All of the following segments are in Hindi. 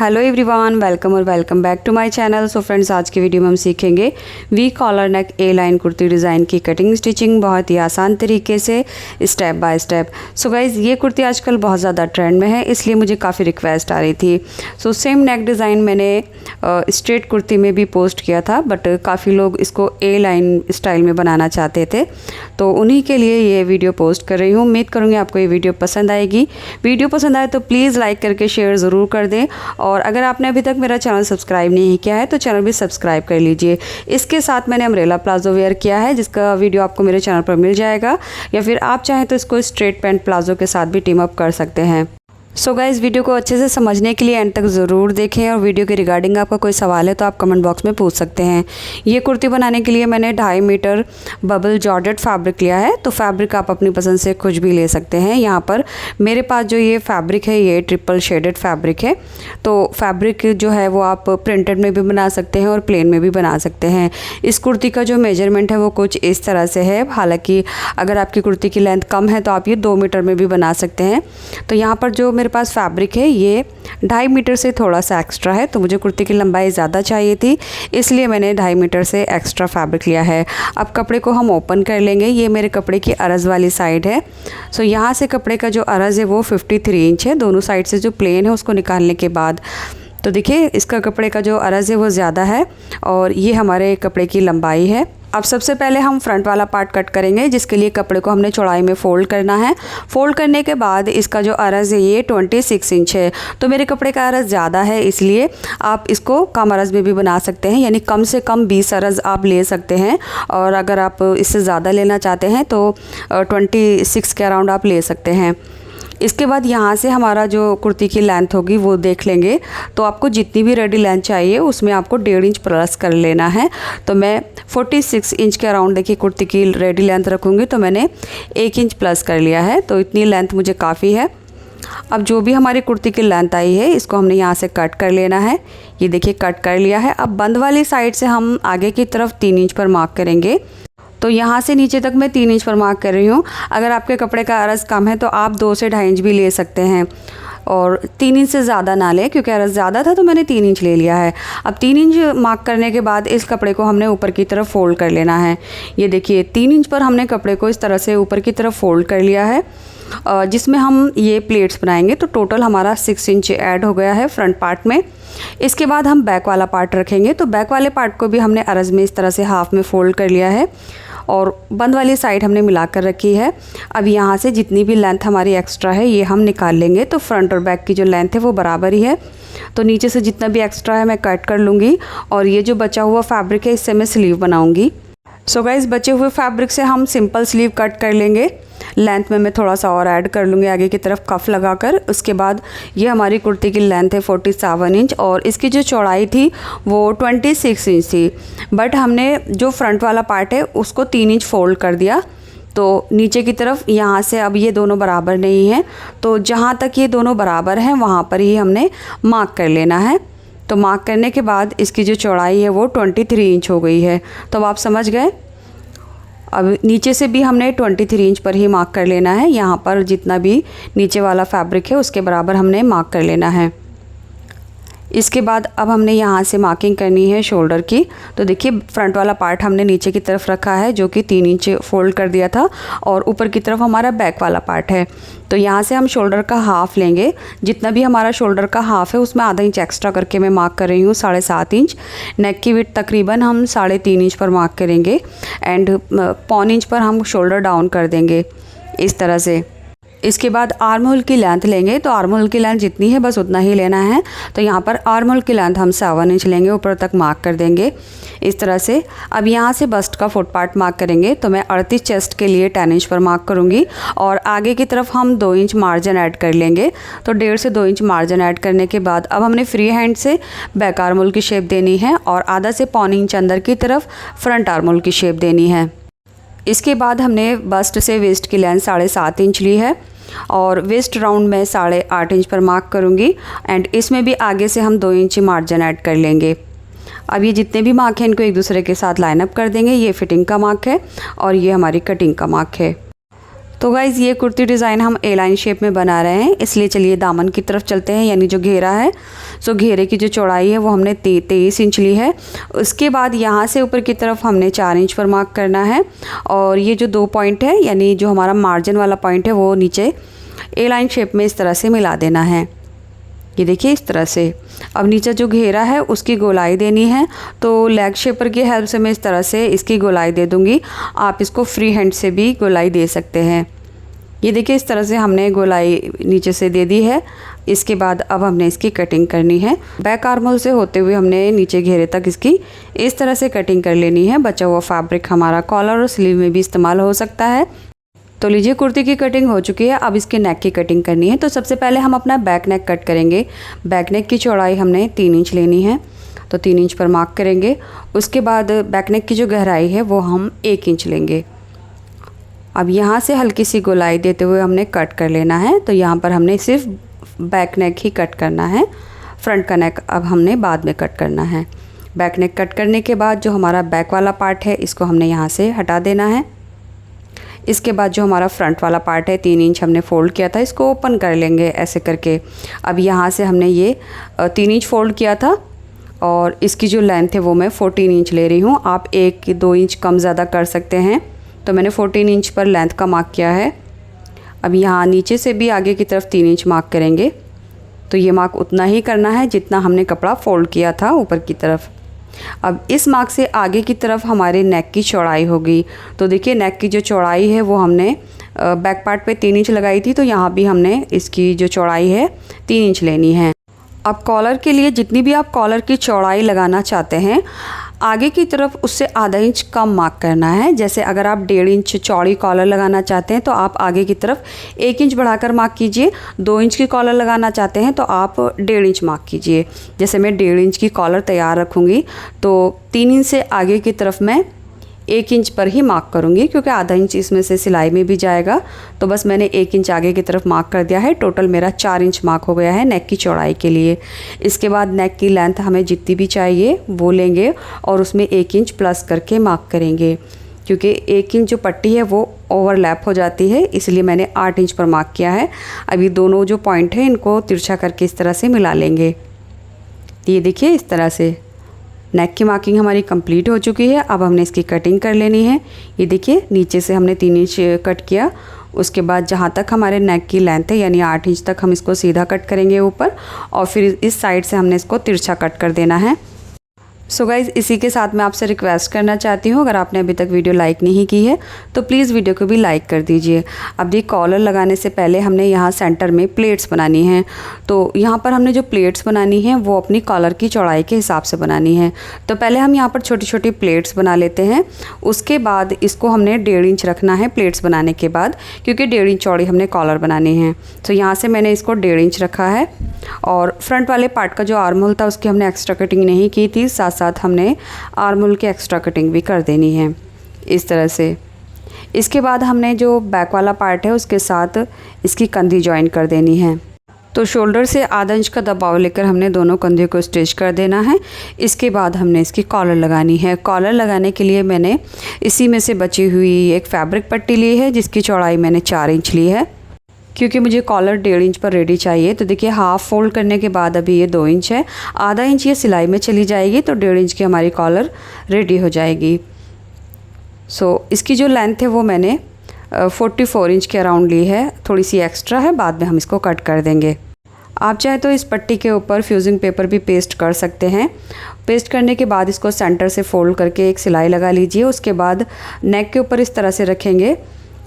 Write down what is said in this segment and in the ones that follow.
Hello everyone, welcome back to my channel. So friends, आज की वीडियो में हम सीखेंगे V collar neck A line kurti design की कटिंग स्टिचिंग बहुत ही आसान तरीके से step by step. So guys, ये कुर्ती आजकल बहुत ज़्यादा ट्रेंड में है, इसलिए मुझे काफ़ी रिक्वेस्ट आ रही थी। सो सेम नेक डिज़ाइन मैंने स्ट्रेट कुर्ती में भी पोस्ट किया था, बट काफ़ी लोग इसको ए लाइन स्टाइल में बनाना चाहते थे, तो उन्हीं के लिए ये वीडियो पोस्ट कर रही हूँ। उम्मीद करूँगी आपको ये वीडियो पसंद आएगी। वीडियो पसंद आए तो प्लीज़ लाइक करके शेयर ज़रूर कर दें, और अगर आपने अभी तक मेरा चैनल सब्सक्राइब नहीं किया है तो चैनल भी सब्सक्राइब कर लीजिए। इसके साथ मैंने अम्ब्रेला प्लाजो वेयर किया है, जिसका वीडियो आपको मेरे चैनल पर मिल जाएगा, या फिर आप चाहें तो इसको स्ट्रेट पैंट प्लाजो के साथ भी टीम अप कर सकते हैं। सो गाइस, वीडियो को अच्छे से समझने के लिए एंड तक ज़रूर देखें, और वीडियो के रिगार्डिंग आपका कोई सवाल है तो आप कमेंट बॉक्स में पूछ सकते हैं। ये कुर्ती बनाने के लिए मैंने 2.5 मीटर बबल जॉर्जेट फैब्रिक लिया है, तो फैब्रिक आप अपनी पसंद से कुछ भी ले सकते हैं। यहाँ पर मेरे पास जो ये फैब्रिक है ये ट्रिपल शेडेड फैब्रिक है, तो फैब्रिक जो है वो आप प्रिंटेड में भी बना सकते हैं और प्लेन में भी बना सकते हैं। इस कुर्ती का जो मेजरमेंट है वो कुछ इस तरह से है। हालाँकि अगर आपकी कुर्ती की लेंथ कम है तो आप ये 2 मीटर में भी बना सकते हैं। तो यहाँ पर जो मेरे पास फैब्रिक है ये 2.5 मीटर से थोड़ा सा एक्स्ट्रा है, तो मुझे कुर्ती की लंबाई ज़्यादा चाहिए थी, इसलिए मैंने 2.5 मीटर से एक्स्ट्रा फैब्रिक लिया है। अब कपड़े को हम ओपन कर लेंगे। ये मेरे कपड़े की अरज़ वाली साइड है। सो यहाँ से कपड़े का जो अरज़ है वो 53 इंच है। दोनों साइड से जो प्लेन है उसको निकालने के बाद तो देखिए इसका कपड़े का जो अरज़ है वो ज़्यादा है, और ये हमारे कपड़े की लंबाई है। अब सबसे पहले हम फ्रंट वाला पार्ट कट करेंगे, जिसके लिए कपड़े को हमने चौड़ाई में फ़ोल्ड करना है। फ़ोल्ड करने के बाद इसका जो अरज़ है ये 26 इंच है, तो मेरे कपड़े का अरज़ ज़्यादा है, इसलिए आप इसको कम अरज़ में भी बना सकते हैं, यानी कम से कम 20 अरज़ आप ले सकते हैं, और अगर आप इससे ज़्यादा लेना चाहते हैं तो 26 के अराउंड आप ले सकते हैं। इसके बाद यहाँ से हमारा जो कुर्ती की लेंथ होगी वो देख लेंगे, तो आपको जितनी भी रेडी लेंथ चाहिए उसमें आपको 1.5 इंच प्लस कर लेना है। तो मैं 46 इंच के अराउंड देखिए कुर्ती की रेडी लेंथ रखूँगी, तो मैंने 1 इंच प्लस कर लिया है, तो इतनी लेंथ मुझे काफ़ी है। अब जो भी हमारी कुर्ती की लेंथ आई है इसको हमने यहाँ से कट कर लेना है। ये देखिए कट कर लिया है। अब बंद वाली साइड से हम आगे की तरफ 3 इंच पर मार्क करेंगे, तो यहाँ से नीचे तक मैं 3 इंच पर मार्क कर रही हूँ। अगर आपके कपड़े का अरज़ कम है तो आप 2 से 2.5 इंच भी ले सकते हैं, और 3 इंच से ज़्यादा ना लें, क्योंकि अरज़ ज़्यादा था तो मैंने 3 इंच ले लिया है। अब 3 इंच मार्क करने के बाद इस कपड़े को हमने ऊपर की तरफ फ़ोल्ड कर लेना है। ये देखिए 3 इंच पर हमने कपड़े को इस तरह से ऊपर की तरफ फ़ोल्ड कर लिया है, जिसमें हम ये प्लेट्स बनाएंगे। तो टोटल हमारा 6 इंच ऐड हो गया है फ्रंट पार्ट में। इसके बाद हम बैक वाला पार्ट रखेंगे, तो बैक वाले पार्ट को भी हमने अरज़ में इस तरह से हाफ़ में फ़ोल्ड कर लिया है, और बंद वाली साइड हमने मिला कर रखी है। अब यहाँ से जितनी भी लेंथ हमारी एक्स्ट्रा है ये हम निकाल लेंगे, तो फ्रंट और बैक की जो लेंथ है वो बराबर ही है। तो नीचे से जितना भी एक्स्ट्रा है मैं कट कर लूँगी, और ये जो बचा हुआ फैब्रिक है इससे मैं स्लीव बनाऊँगी। सो गाइस, बचे हुए फैब्रिक से हम सिंपल स्लीव कट कर लेंगे। लेंथ में मैं थोड़ा सा और ऐड कर लूँगी आगे की तरफ कफ लगाकर। उसके बाद ये हमारी कुर्ती की लेंथ है 47 इंच, और इसकी जो चौड़ाई थी वो 26 इंच थी, बट हमने जो फ्रंट वाला पार्ट है उसको 3 इंच फोल्ड कर दिया। तो नीचे की तरफ यहाँ से अब ये दोनों बराबर नहीं हैं, तो जहाँ तक ये दोनों बराबर हैं वहाँ पर ही हमने मार्क कर लेना है। तो मार्क करने के बाद इसकी जो चौड़ाई है वो 23 इंच हो गई है, तो आप समझ गए। अब नीचे से भी हमने 23 इंच पर ही मार्क कर लेना है। यहाँ पर जितना भी नीचे वाला फैब्रिक है उसके बराबर हमने मार्क कर लेना है। इसके बाद अब हमने यहाँ से मार्किंग करनी है शोल्डर की। तो देखिए फ्रंट वाला पार्ट हमने नीचे की तरफ रखा है, जो कि 3 इंच फोल्ड कर दिया था, और ऊपर की तरफ हमारा बैक वाला पार्ट है। तो यहाँ से हम शोल्डर का हाफ़ लेंगे। जितना भी हमारा शोल्डर का हाफ़ है उसमें आधा इंच एक्स्ट्रा करके मैं मार्क कर रही हूँ 7.5 इंच। नेक की विड्थ तकरीबन हम 3.5 इंच पर मार्क करेंगे, एंड 1.25 इंच पर हम शोल्डर डाउन कर देंगे इस तरह से। इसके बाद आर्म होल की लेंथ लेंगे, तो आर्म होल की लेंथ जितनी है बस उतना ही लेना है। तो यहाँ पर आर्म होल की लेंथ हम 7 इंच लेंगे, ऊपर तक मार्क कर देंगे इस तरह से। अब यहाँ से बस्ट का फुट पार्ट मार्क करेंगे, तो मैं 38 चेस्ट के लिए 10 इंच पर मार्क करूँगी, और आगे की तरफ हम 2 इंच मार्जिन ऐड कर लेंगे। तो 1.5 से 2 इंच मार्जिन ऐड करने के बाद अब हमने फ्री हैंड से बैक आर्म होल की शेप देनी है, और आधा से 1.25 इंच अंदर की तरफ फ्रंट आर्म होल की शेप देनी है। इसके बाद हमने बस्ट से वेस्ट की लेंथ 7.5 इंच ली है, और वेस्ट राउंड में 8.5 इंच पर मार्क करूँगी, एंड इसमें भी आगे से हम 2 इंच मार्जिन ऐड कर लेंगे। अब ये जितने भी मार्क हैं इनको एक दूसरे के साथ लाइन अप कर देंगे। ये फिटिंग का मार्क है और ये हमारी कटिंग का मार्क है। तो गाइज़ ये कुर्ती डिज़ाइन हम ए लाइन शेप में बना रहे हैं, इसलिए चलिए दामन की तरफ चलते हैं, यानी जो घेरा है। सो घेरे की जो चौड़ाई है वो हमने 23 इंच ली है। उसके बाद यहाँ से ऊपर की तरफ हमने 4 इंच पर मार्क करना है, और ये जो 2 पॉइंट है यानी जो हमारा मार्जिन वाला पॉइंट है वो नीचे ए लाइन शेप में इस तरह से मिला देना है। ये देखिए इस तरह से। अब नीचे जो घेरा है उसकी गोलाई देनी है, तो लेग शेपर की हेल्प से मैं इस तरह से इसकी गोलाई दे दूँगी। आप इसको फ्री हैंड से भी गोलाई दे सकते हैं। ये देखिए इस तरह से हमने गोलाई नीचे से दे दी है। इसके बाद अब हमने इसकी कटिंग करनी है। बैक आर्मोल से होते हुए हमने नीचे घेरे तक इसकी इस तरह से कटिंग कर लेनी है। बचा हुआ फैब्रिक हमारा कॉलर और स्लीव में भी इस्तेमाल हो सकता है। तो लीजिए कुर्ती की कटिंग हो चुकी है। अब इसके नेक की कटिंग करनी है। तो सबसे पहले हम अपना बैक नेक कट करेंगे। बैक नेक की चौड़ाई हमने 3 इंच लेनी है, तो 3 इंच पर मार्क करेंगे। उसके बाद बैक नेक की जो गहराई है वो हम 1 इंच लेंगे। अब यहाँ से हल्की सी गोलाई देते हुए हमने कट कर लेना है। तो यहाँ पर हमने सिर्फ बैक नेक ही कट करना है, फ्रंट का नेक अब हमने बाद में कट करना है। बैक नेक कट करने के बाद जो हमारा बैक वाला पार्ट है इसको हमने यहाँ से हटा देना है। इसके बाद जो हमारा फ्रंट वाला पार्ट है 3 इंच हमने फ़ोल्ड किया था, इसको ओपन कर लेंगे ऐसे करके। अब यहाँ से हमने ये 3 इंच फ़ोल्ड किया था, और इसकी जो लेंथ है वो मैं 14 इंच ले रही हूँ। आप 1-2 इंच कम ज़्यादा कर सकते हैं, तो मैंने 14 इंच पर लेंथ का मार्क किया है। अब यहाँ नीचे से भी आगे की तरफ 3 इंच मार्क करेंगे। तो ये मार्क उतना ही करना है जितना हमने कपड़ा फ़ोल्ड किया था ऊपर की तरफ। अब इस मार्क से आगे की तरफ हमारे नेक की चौड़ाई होगी। तो देखिए नेक की जो चौड़ाई है वो हमने बैक पार्ट पे 3 इंच लगाई थी, तो यहाँ भी हमने इसकी जो चौड़ाई है 3 इंच लेनी है। अब कॉलर के लिए जितनी भी आप कॉलर की चौड़ाई लगाना चाहते हैं, आगे की तरफ उससे आधा इंच कम मार्क करना है। जैसे अगर आप 1.5 इंच चौड़ी कॉलर लगाना चाहते हैं तो आप आगे की तरफ 1 इंच बढ़ाकर मार्क कीजिए। 2 इंच की कॉलर लगाना चाहते हैं तो आप 1.5 इंच मार्क कीजिए। जैसे मैं 1.5 इंच की कॉलर तैयार रखूँगी, तो 3 इंच से आगे की तरफ मैं 1 इंच पर ही मार्क करूँगी, क्योंकि आधा इंच इसमें से सिलाई में भी जाएगा। तो बस मैंने 1 इंच आगे की तरफ मार्क कर दिया है। टोटल मेरा 4 इंच मार्क हो गया है नेक की चौड़ाई के लिए। इसके बाद नेक की लेंथ हमें जितनी भी चाहिए वो लेंगे, और उसमें 1 इंच प्लस करके मार्क करेंगे, क्योंकि 1 इंच जो पट्टी है वो ओवरलैप हो जाती है, इसलिए मैंने 8 इंच पर मार्क किया है। अभी दोनों जो पॉइंट है इनको तिरछा करके इस तरह से मिला लेंगे। ये देखिए इस तरह से नेक की मार्किंग हमारी कंप्लीट हो चुकी है। अब हमने इसकी कटिंग कर लेनी है। ये देखिए नीचे से हमने 3 इंच कट किया। उसके बाद जहाँ तक हमारे नेक की लेंथ है यानी 8 इंच तक हम इसको सीधा कट करेंगे ऊपर, और फिर इस साइड से हमने इसको तिरछा कट कर देना है। सो गाइज़ इसी के साथ मैं आपसे रिक्वेस्ट करना चाहती हूँ, अगर आपने अभी तक वीडियो लाइक नहीं की है तो प्लीज़ वीडियो को भी लाइक कर दीजिए। अब ये कॉलर लगाने से पहले हमने यहाँ सेंटर में प्लेट्स बनानी है। तो यहाँ पर हमने जो प्लेट्स बनानी है वो अपनी कॉलर की चौड़ाई के हिसाब से बनानी है। तो पहले हम यहाँ पर छोटी छोटी प्लेट्स बना लेते हैं। उसके बाद इसको हमने 1.5 इंच रखना है प्लेट्स बनाने के बाद, क्योंकि 1.5 इंच चौड़ी हमने कॉलर बनानी है। तो यहाँ से मैंने इसको 1.5 इंच रखा है, और फ्रंट वाले पार्ट का जो आर्महोल था उसकी हमने एक्स्ट्रा कटिंग नहीं की थी, साथ साथ हमने आर्महोल की एक्स्ट्रा कटिंग भी कर देनी है इस तरह से। इसके बाद हमने जो बैक वाला पार्ट है उसके साथ इसकी कंधी ज्वाइन कर देनी है। तो शोल्डर से आधा इंच का दबाव लेकर हमने दोनों कंधे को स्टिच कर देना है। इसके बाद हमने इसकी कॉलर लगानी है। कॉलर लगाने के लिए मैंने इसी में से बची हुई एक फैब्रिक पट्टी ली है, जिसकी चौड़ाई मैंने 4 इंच ली है, क्योंकि मुझे कॉलर 1.5 इंच पर रेडी चाहिए। तो देखिए हाफ़ फोल्ड करने के बाद अभी ये 2 इंच है, आधा इंच ये सिलाई में चली जाएगी, तो 1.5 इंच की हमारी कॉलर रेडी हो जाएगी। सो इसकी जो लेंथ है वो मैंने 44 इंच के अराउंड ली है, थोड़ी सी एक्स्ट्रा है, बाद में हम इसको कट कर देंगे। आप चाहे तो इस पट्टी के ऊपर फ्यूजिंग पेपर भी पेस्ट कर सकते हैं। पेस्ट करने के बाद इसको सेंटर से फोल्ड करके एक सिलाई लगा लीजिए। उसके बाद नेक के ऊपर इस तरह से रखेंगे,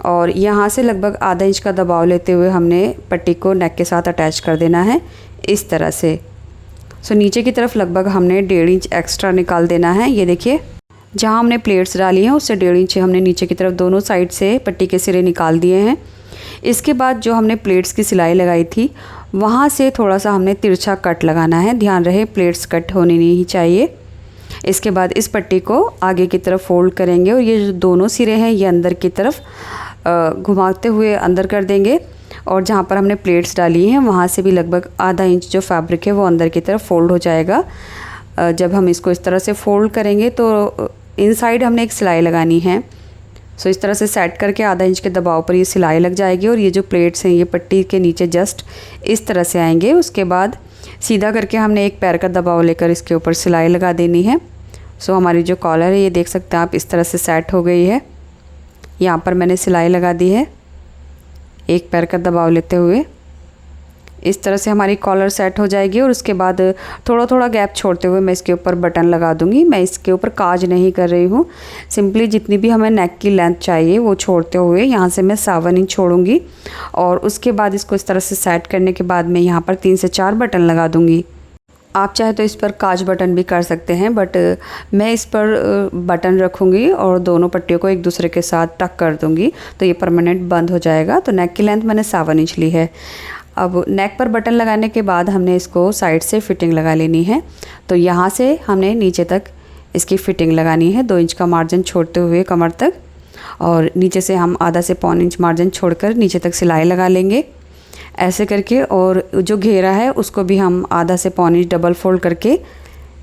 और यहाँ से लगभग आधा इंच का दबाव लेते हुए हमने पट्टी को नेक के साथ अटैच कर देना है इस तरह से। सो नीचे की तरफ लगभग हमने 1.5 इंच एक्स्ट्रा निकाल देना है। ये देखिए जहाँ हमने प्लेट्स डाली हैं उससे 1.5 इंच हमने नीचे की तरफ दोनों साइड से पट्टी के सिरे निकाल दिए हैं। इसके बाद जो हमने प्लेट्स की सिलाई लगाई थी वहाँ से थोड़ा सा हमने तिरछा कट लगाना है। ध्यान रहे प्लेट्स कट होनी नहीं चाहिए। इसके बाद इस पट्टी को आगे की तरफ फोल्ड करेंगे, और ये जो दोनों सिरे हैं ये अंदर की तरफ घुमाते हुए अंदर कर देंगे, और जहाँ पर हमने प्लेट्स डाली हैं वहाँ से भी लगभग आधा इंच जो फैब्रिक है वो अंदर की तरफ फोल्ड हो जाएगा। जब हम इसको इस तरह से फोल्ड करेंगे तो इनसाइड हमने एक सिलाई लगानी है। सो इस तरह से सेट करके आधा इंच के दबाव पर ये सिलाई लग जाएगी और ये जो प्लेट्स हैं ये पट्टी के नीचे जस्ट इस तरह से आएंगे। उसके बाद सीधा करके हमने एक पैर का दबाव लेकर इसके ऊपर सिलाई लगा देनी है। सो हमारी जो कॉलर है ये देख सकते हैं आप इस तरह से सेट हो गई है। यहाँ पर मैंने सिलाई लगा दी है एक पैर का दबाव लेते हुए। इस तरह से हमारी कॉलर सेट हो जाएगी और उसके बाद थोड़ा थोड़ा गैप छोड़ते हुए मैं इसके ऊपर बटन लगा दूंगी। मैं इसके ऊपर काज नहीं कर रही हूँ, सिंपली जितनी भी हमें नेक की लेंथ चाहिए वो छोड़ते हुए यहाँ से मैं 7 इंच छोड़ूंगी और उसके बाद इसको इस तरह से सेट करने के बाद मैं यहाँ पर 3 से 4 बटन लगा दूंगी। आप चाहे तो इस पर काज बटन भी कर सकते हैं, बट मैं इस पर बटन रखूँगी और दोनों पट्टियों को एक दूसरे के साथ टक कर दूँगी तो ये परमानेंट बंद हो जाएगा। तो नेक की लेंथ मैंने 7 इंच ली है। अब नेक पर बटन लगाने के बाद हमने इसको साइड से फिटिंग लगा लेनी है। तो यहाँ से हमने नीचे तक इसकी फ़िटिंग लगानी है 2 इंच का मार्जिन छोड़ते हुए कमर तक, और नीचे से हम आधा से पौन इंच मार्जिन छोड़कर नीचे तक सिलाई लगा लेंगे ऐसे करके। और जो घेरा है उसको भी हम आधा से पौन इंच डबल फोल्ड करके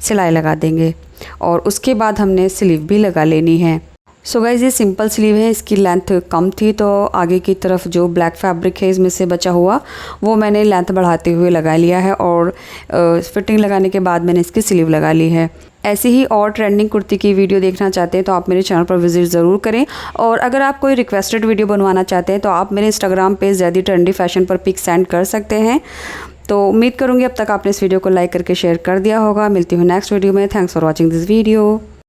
सिलाई लगा देंगे और उसके बाद हमने स्लीव भी लगा लेनी है। सो गाइज़ ये सिंपल स्लीव है, इसकी लेंथ कम थी तो आगे की तरफ जो ब्लैक फैब्रिक है इसमें से बचा हुआ वो मैंने लेंथ बढ़ाते हुए लगा लिया है और फिटिंग लगाने के बाद मैंने इसकी स्लीव लगा ली है। ऐसी ही और ट्रेंडिंग कुर्ती की वीडियो देखना चाहते हैं तो आप मेरे चैनल पर विजिट ज़रूर करें, और अगर आप कोई रिक्वेस्टेड वीडियो बनवाना चाहते हैं तो आप मेरे Instagram page Zaidi trendy fashion पर पिक सेंड कर सकते हैं। तो उम्मीद करूँगी अब तक आपने इस वीडियो को लाइक करके शेयर कर दिया होगा। मिलती हूँ नेक्स्ट वीडियो में। Thanks for watching this video.